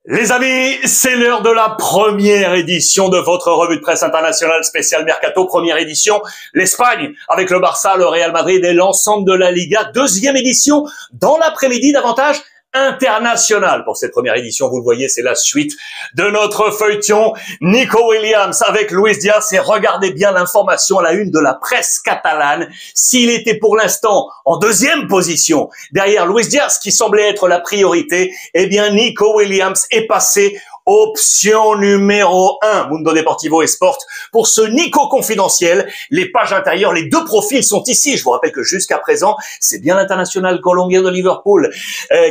Les amis, c'est l'heure de la première édition de votre revue de presse internationale spéciale Mercato. Première édition, l'Espagne avec le Barça, le Real Madrid et l'ensemble de la Liga. Deuxième édition dans l'après-midi, davantage international. Pour cette première édition, vous le voyez, c'est la suite de notre feuilleton Nico Williams avec Luis Diaz. Et regardez bien l'information à la une de la presse catalane. S'il était pour l'instant en deuxième position derrière Luis Diaz, qui semblait être la priorité, eh bien Nico Williams est passé option numéro 1, Mundo Deportivo et Sport. Pour ce Nico confidentiel, les pages intérieures, les deux profils sont ici. Je vous rappelle que jusqu'à présent, c'est bien l'international colombien de Liverpool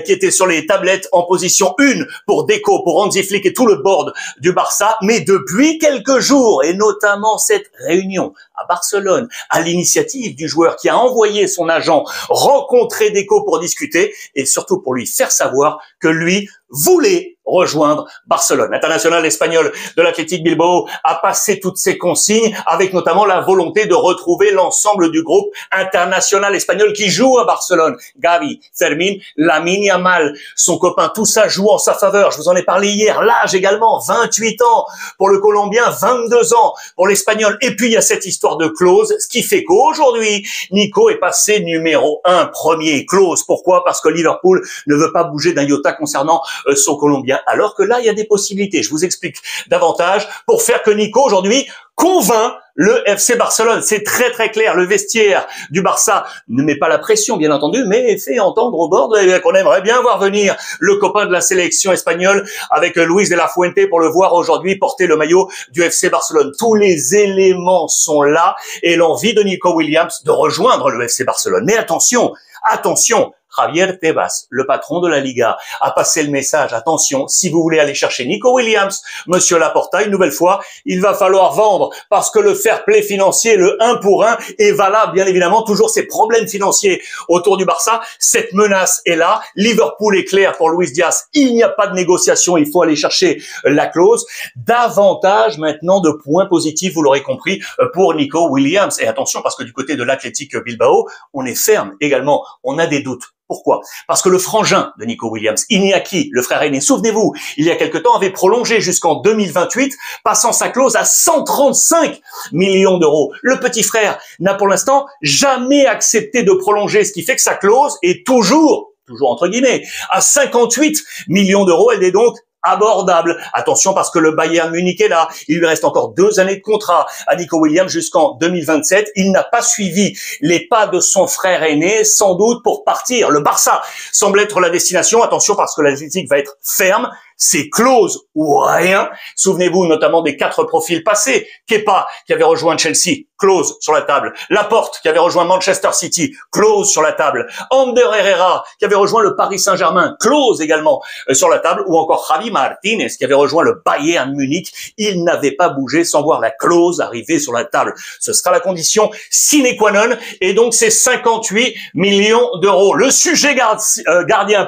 qui était sur les tablettes en position 1 pour Deco, pour Hansi Flick et tout le board du Barça. Mais depuis quelques jours, et notamment cette réunion à Barcelone, à l'initiative du joueur qui a envoyé son agent rencontrer Deco pour discuter et surtout pour lui faire savoir que lui voulait rejoindre Barcelone. L'international espagnol de l'Athletic Bilbao a passé toutes ses consignes avec notamment la volonté de retrouver l'ensemble du groupe international espagnol qui joue à Barcelone. Gavi, Fermín, Lamine Yamal, son copain, tout ça joue en sa faveur. Je vous en ai parlé hier. L'âge également, 28 ans pour le Colombien, 22 ans pour l'Espagnol. Et puis il y a cette histoire de clause, ce qui fait qu'aujourd'hui, Nico est passé numéro 1, premier clause. Pourquoi? Parce que Liverpool ne veut pas bouger d'un iota concernant son Colombien. Alors que là, il y a des possibilités. Je vous explique davantage pour faire que Nico, aujourd'hui, convainc le FC Barcelone. C'est très très clair. Le vestiaire du Barça ne met pas la pression, bien entendu, mais fait entendre au bord qu'on aimerait bien voir venir le copain de la sélection espagnole avec Luis de la Fuente pour le voir aujourd'hui porter le maillot du FC Barcelone. Tous les éléments sont là et l'envie de Nico Williams de rejoindre le FC Barcelone. Mais attention, attention, Javier Tebas, le patron de la Liga, a passé le message. Attention, si vous voulez aller chercher Nico Williams, Monsieur Laporta, une nouvelle fois, il va falloir vendre parce que le fair play financier, le 1 pour 1 est valable, bien évidemment. Toujours ces problèmes financiers autour du Barça. Cette menace est là. Liverpool est clair pour Luis Diaz. Il n'y a pas de négociation. Il faut aller chercher la clause. Davantage maintenant de points positifs, vous l'aurez compris, pour Nico Williams. Et attention, parce que du côté de l'Athletic Bilbao, on est ferme également. On a des doutes. Pourquoi? Parce que le frangin de Nico Williams, Iñaki, le frère aîné, souvenez-vous, il y a quelque temps, avait prolongé jusqu'en 2028, passant sa clause à 135 millions d'euros. Le petit frère n'a pour l'instant jamais accepté de prolonger, ce qui fait que sa clause est toujours entre guillemets, à 58 millions d'euros. Elle est donc abordable. Attention parce que le Bayern Munich est là. Il lui reste encore 2 années de contrat à Nico Williams jusqu'en 2027. Il n'a pas suivi les pas de son frère aîné, sans doute pour partir. Le Barça semble être la destination. Attention parce que l'Atlético va être ferme. C'est clause ou rien. Souvenez-vous notamment des 4 profils passés. Kepa qui avait rejoint Chelsea, clause sur la table. Laporte qui avait rejoint Manchester City, clause sur la table. Ander Herrera qui avait rejoint le Paris Saint-Germain, clause également sur la table. Ou encore Javi Martinez qui avait rejoint le Bayern Munich. Il n'avait pas bougé sans voir la clause arriver sur la table. Ce sera la condition sine qua non. Et donc c'est 58 millions d'euros. Le sujet gardien,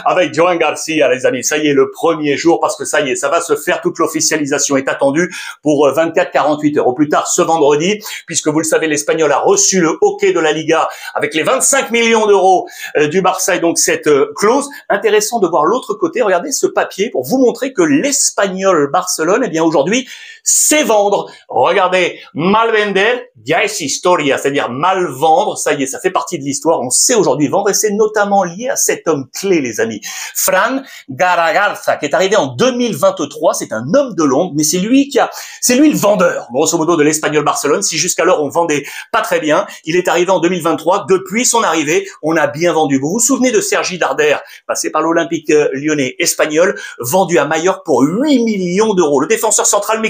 avec Joan Garcia, les amis. Ça y est, le premier jour, parce que ça y est, ça va se faire. Toute l'officialisation est attendue pour 24-48 heures. Au plus tard ce vendredi, puisque vous le savez, l'Espagnol a reçu le hockey de la Liga avec les 25 millions d'euros du Barça et donc cette clause. Intéressant de voir l'autre côté. Regardez ce papier pour vous montrer que l'Espagnol Barcelone, eh bien aujourd'hui, sait vendre. Regardez, mal vender, ya es historia, c'est-à-dire mal vendre. Ça y est, ça fait partie de l'histoire. On sait aujourd'hui vendre et c'est notamment lié à cet homme clé, les amis. Fran Garragarza, qui est arrivé en 2023. C'est un homme de l'ombre, mais c'est lui le vendeur, grosso modo, de l'Espagnol Barcelone. Si jusqu'alors on vendait pas très bien, il est arrivé en 2023. Depuis son arrivée, on a bien vendu. Vous vous souvenez de Sergi Darder, passé par l'Olympique lyonnais espagnol, vendu à Majorque pour 8 millions d'euros. Le défenseur central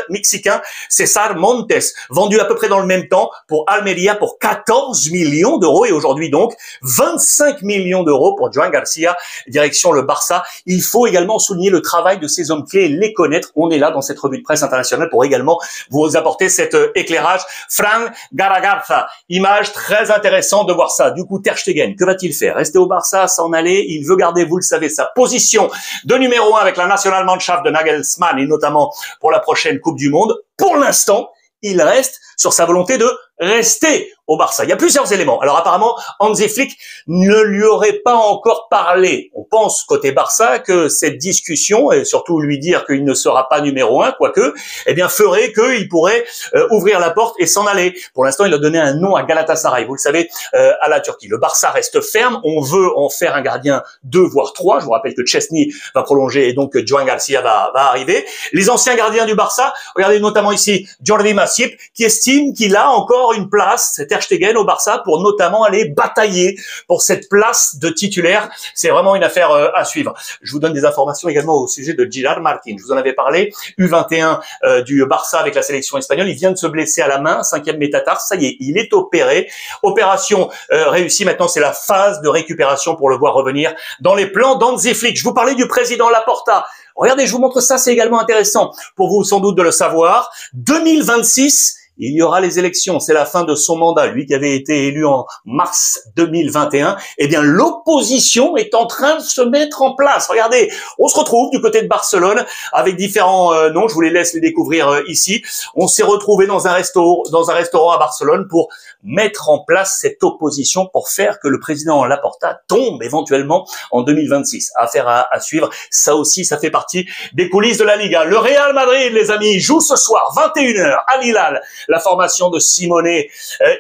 mexicain, César Montes, vendu à peu près dans le même temps pour Almeria pour 14 millions d'euros. Et aujourd'hui donc, 25 millions d'euros pour Joan Garcia, direction le Barça. Il faut également souligner le travail de ces hommes clés et les connaître. On est là dans cette revue de presse internationale pour également vous apporter cet éclairage. Fran Garragarza, image très intéressante de voir ça. Du coup, Ter Stegen, que va-t-il faire? Rester au Barça, s'en aller? Il veut garder, vous le savez, sa position de numéro 1 avec la Nationalmannschaft de Nagelsmann et notamment pour la prochaine Coupe du Monde. Pour l'instant, il reste sur sa volonté de rester au Barça. Il y a plusieurs éléments. Alors apparemment, Hansi Flick ne lui aurait pas encore parlé. On pense côté Barça que cette discussion, et surtout lui dire qu'il ne sera pas numéro 1, quoique, eh bien ferait qu'il pourrait ouvrir la porte et s'en aller. Pour l'instant, il a donné un nom à Galatasaray, vous le savez, à la Turquie. Le Barça reste ferme. On veut en faire un gardien 2 voire 3. Je vous rappelle que Chesney va prolonger et donc Joan Garcia va arriver. Les anciens gardiens du Barça, regardez notamment ici Jordi Masip, qui estime qu'il a encore une place, Ter Stegen au Barça, pour notamment aller batailler pour cette place de titulaire. C'est vraiment une affaire à suivre. Je vous donne des informations également au sujet de Gerard Martin. Je vous en avais parlé, U21 du Barça avec la sélection espagnole. Il vient de se blesser à la main, 5e métatarse. Ça y est, il est opéré. Opération réussie. Maintenant, c'est la phase de récupération pour le voir revenir dans les plans d'Hansi Flick. Je vous parlais du président Laporta. Regardez, je vous montre ça, c'est également intéressant pour vous sans doute de le savoir. 2026, il y aura les élections, c'est la fin de son mandat, lui qui avait été élu en mars 2021. Eh bien, l'opposition est en train de se mettre en place. Regardez, on se retrouve du côté de Barcelone avec différents noms, je vous les laisse les découvrir ici. On s'est retrouvé dans un restaurant à Barcelone pour mettre en place cette opposition pour faire que le président Laporta tombe éventuellement en 2026. Affaire à suivre. Ça aussi, ça fait partie des coulisses de la Liga. Le Real Madrid, les amis, joue ce soir, 21h, à Hilal. La formation de Simone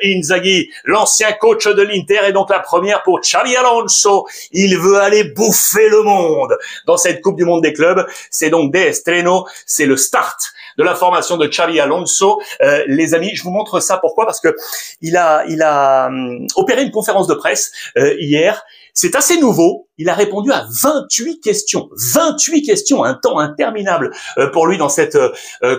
Inzaghi, l'ancien coach de l'Inter, est donc la première pour Xabi Alonso. Il veut aller bouffer le monde dans cette Coupe du Monde des clubs. C'est donc des estreno, c'est le start de la formation de Xabi Alonso. Les amis, je vous montre ça. Pourquoi? Parce que il a opéré une conférence de presse hier. C'est assez nouveau. Il a répondu à 28 questions. 28 questions, un temps interminable pour lui dans cette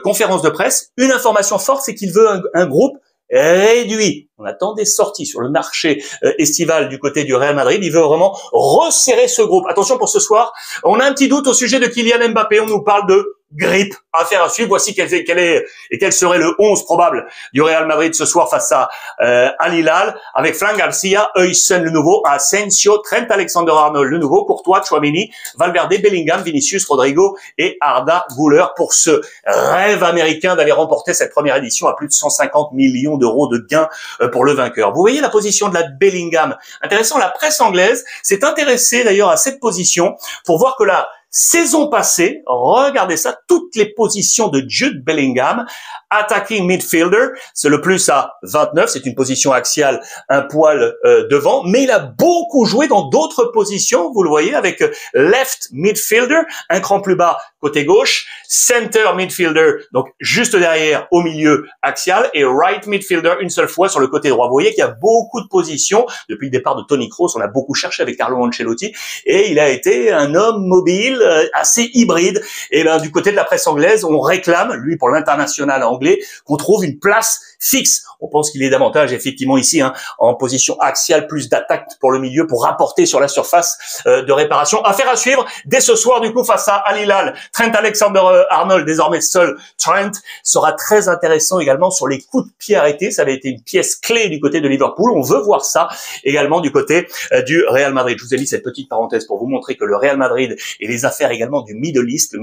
conférence de presse. Une information forte, c'est qu'il veut un groupe réduit. On attend des sorties sur le marché estival du côté du Real Madrid. Il veut vraiment resserrer ce groupe. Attention pour ce soir, on a un petit doute au sujet de Kylian Mbappé. On nous parle de grippe. Affaire à suivre. Voici quel serait le 11 probable du Real Madrid ce soir face à Al Hilal, avec Fran Garcia, Huysen le nouveau, Asensio, Trent Alexander-Arnold le nouveau, Courtois, Tchouaméni, Valverde, Bellingham, Vinicius, Rodrigo et Arda Güler pour ce rêve américain d'aller remporter cette première édition à plus de 150 millions d'euros de gains pour le vainqueur. Vous voyez la position de la Bellingham. Intéressant, la presse anglaise s'est intéressée d'ailleurs à cette position pour voir que la saison passée, regardez ça, toutes les positions de Jude Bellingham, attacking midfielder, c'est le plus à 29, c'est une position axiale, un poil devant, mais il a beaucoup joué dans d'autres positions, vous le voyez, avec left midfielder, un cran plus bas côté gauche, center midfielder, donc juste derrière au milieu axial, et right midfielder une seule fois sur le côté droit. Vous voyez qu'il y a beaucoup de positions. Depuis le départ de Toni Kroos, on a beaucoup cherché avec Carlo Ancelotti, et il a été un homme mobile, assez hybride. Et ben du côté de la presse anglaise, on réclame, lui pour l'international anglais, qu'on trouve une place fixe. On pense qu'il est davantage effectivement ici en position axiale, plus d'attaque pour le milieu, pour rapporter sur la surface de réparation. Affaire à suivre dès ce soir du coup face à Al Hilal. Trent Alexander-Arnold, désormais seul Trent, sera très intéressant également sur les coups de pied arrêtés. Ça avait été une pièce clé du côté de Liverpool. On veut voir ça également du côté du Real Madrid. Je vous ai mis cette petite parenthèse pour vous montrer que le Real Madrid et les affaires également du Middle East,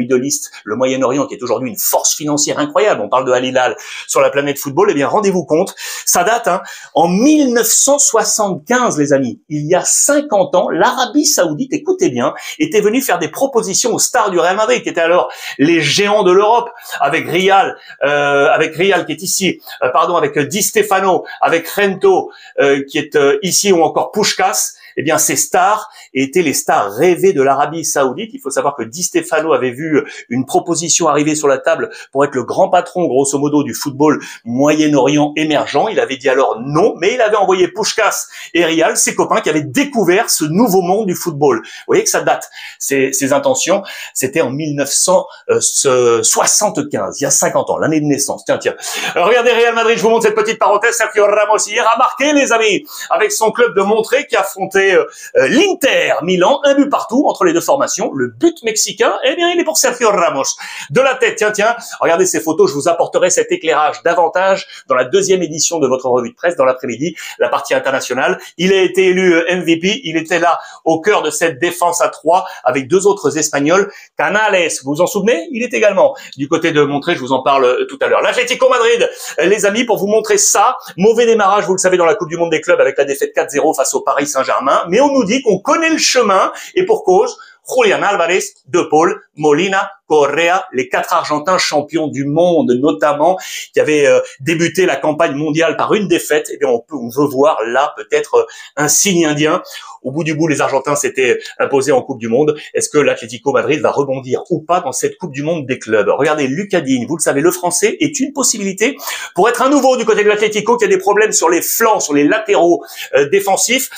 le Moyen-Orient qui est aujourd'hui une force financière incroyable. On parle de Al Hilal sur la planète football. Eh bien, rendez-vous compte, ça date en 1975, les amis. Il y a 50 ans, l'Arabie Saoudite, écoutez bien, était venue faire des propositions aux stars du Real Madrid, qui étaient alors les géants de l'Europe, avec Real qui est ici, avec Di Stefano, avec Rento qui est ici, ou encore Puskás. Eh bien, ces stars étaient les stars rêvées de l'Arabie Saoudite. Il faut savoir que Di Stefano avait vu une proposition arriver sur la table pour être le grand patron, grosso modo, du football Moyen-Orient émergent. Il avait dit alors non, mais il avait envoyé Puskás et Real, ses copains, qui avaient découvert ce nouveau monde du football. Vous voyez que ça date. Ces intentions, c'était en 1975, il y a 50 ans, l'année de naissance. Tiens. Regardez Real Madrid, je vous montre cette petite parenthèse. Sergio Ramos hier a marqué, les amis, avec son club de Montré qui a affronté opposé l'Inter Milan, un but partout entre les deux formations. Le but mexicain, eh bien, il est pour Sergio Ramos. De la tête, tiens, regardez ces photos, je vous apporterai cet éclairage davantage dans la deuxième édition de votre revue de presse, dans l'après-midi, la partie internationale. Il a été élu MVP, il était là au cœur de cette défense à 3 avec deux autres Espagnols. Canales, vous vous en souvenez? Il est également du côté de Montré, je vous en parle tout à l'heure. L'Atlético Madrid, les amis, pour vous montrer ça, mauvais démarrage, vous le savez, dans la Coupe du Monde des clubs avec la défaite 4-0 face au Paris Saint-Germain, mais on nous dit qu'on connaît le chemin, et pour cause, Julián Álvarez, De Paul, Molina, Correa, les 4 Argentins champions du monde notamment, qui avaient débuté la campagne mondiale par une défaite, eh bien on veut voir là peut-être un signe indien. Au bout du bout, les Argentins s'étaient imposés en Coupe du Monde. Est-ce que l'Atlético Madrid va rebondir ou pas dans cette Coupe du Monde des clubs? Regardez, Lucas Digne, vous le savez, le Français est une possibilité pour être un nouveau du côté de l'Atlético qui a des problèmes sur les flancs, sur les latéraux défensifs.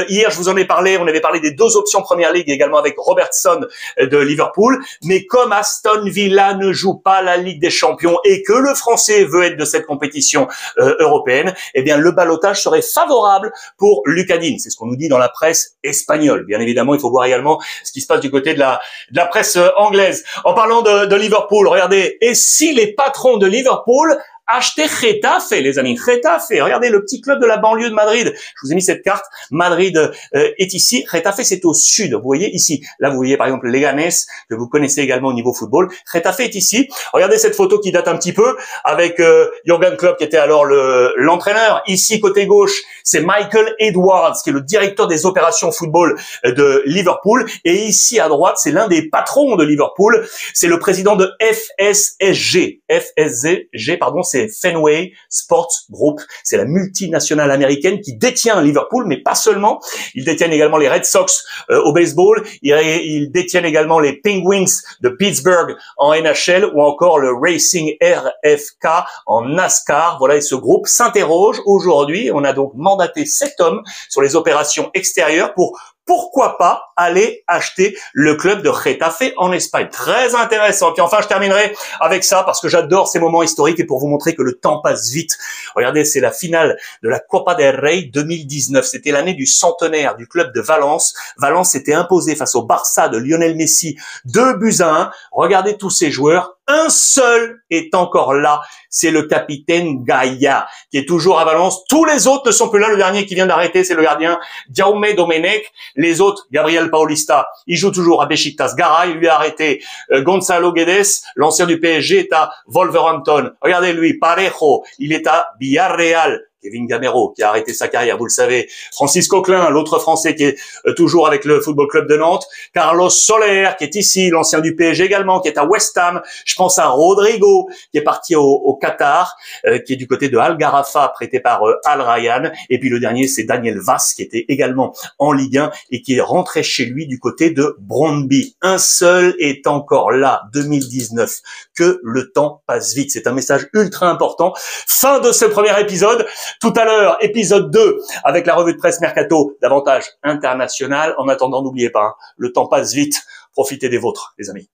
Hier, je vous en ai parlé, on avait parlé des deux options Première Ligue également avec Robertson de Liverpool. Mais comme Aston Villa ne joue pas la Ligue des Champions et que le Français veut être de cette compétition européenne, eh bien le ballottage serait favorable pour Lucas Digne. C'est ce qu'on nous dit dans la presse espagnole. Bien évidemment, il faut voir également ce qui se passe du côté de la presse anglaise. En parlant de Liverpool, regardez, et si les patrons de Liverpool acheter Getafe, les amis. Getafe, regardez le petit club de la banlieue de Madrid. Je vous ai mis cette carte. Madrid est ici. Getafe, c'est au sud. Vous voyez ici. Là, vous voyez par exemple Leganés, que vous connaissez également au niveau football. Getafe est ici. Regardez cette photo qui date un petit peu avec Jürgen Klopp qui était alors l'entraîneur. Ici, côté gauche, c'est Michael Edwards qui est le directeur des opérations football de Liverpool. Et ici, à droite, c'est l'un des patrons de Liverpool. C'est le président de FSG. FSG, pardon, c'est Fenway Sports Group. C'est la multinationale américaine qui détient Liverpool, mais pas seulement. Ils détiennent également les Red Sox au baseball. Ils détiennent également les Penguins de Pittsburgh en NHL ou encore le Racing RFK en NASCAR. Voilà, et ce groupe s'interroge aujourd'hui. On a donc mandaté 7 hommes sur les opérations extérieures pour pourquoi pas aller acheter le club de Getafe en Espagne. Très intéressant. Puis enfin, je terminerai avec ça parce que j'adore ces moments historiques et pour vous montrer que le temps passe vite. Regardez, c'est la finale de la Copa del Rey 2019. C'était l'année du centenaire du club de Valence. Valence s'était imposé face au Barça de Lionel Messi 2-1. Regardez tous ces joueurs. Un seul est encore là, c'est le capitaine Gaia, qui est toujours à Valence. Tous les autres ne sont plus là. Le dernier qui vient d'arrêter, c'est le gardien Jaume Domenech. Les autres, Gabriel Paulista, il joue toujours à Beşiktaş. Garay, lui a arrêté. Gonzalo Guedes, l'ancien du PSG, est à Wolverhampton. Regardez lui, Parejo, il est à Villarreal. Kevin Gamero, qui a arrêté sa carrière, vous le savez. Francis Coquelin, l'autre Français qui est toujours avec le Football Club de Nantes. Carlos Soler, qui est ici, l'ancien du PSG également, qui est à West Ham. Je pense à Rodrigo, qui est parti au Qatar, qui est du côté de Al Gharafa, prêté par Al Rayyan. Et puis le dernier, c'est Daniel Vaz, qui était également en Ligue 1 et qui est rentré chez lui du côté de Brøndby. Un seul est encore là, 2019. Que le temps passe vite. C'est un message ultra important. Fin de ce premier épisode. Tout à l'heure, épisode 2, avec la revue de presse Mercato, davantage international. En attendant, n'oubliez pas, le temps passe vite. Profitez des vôtres, les amis.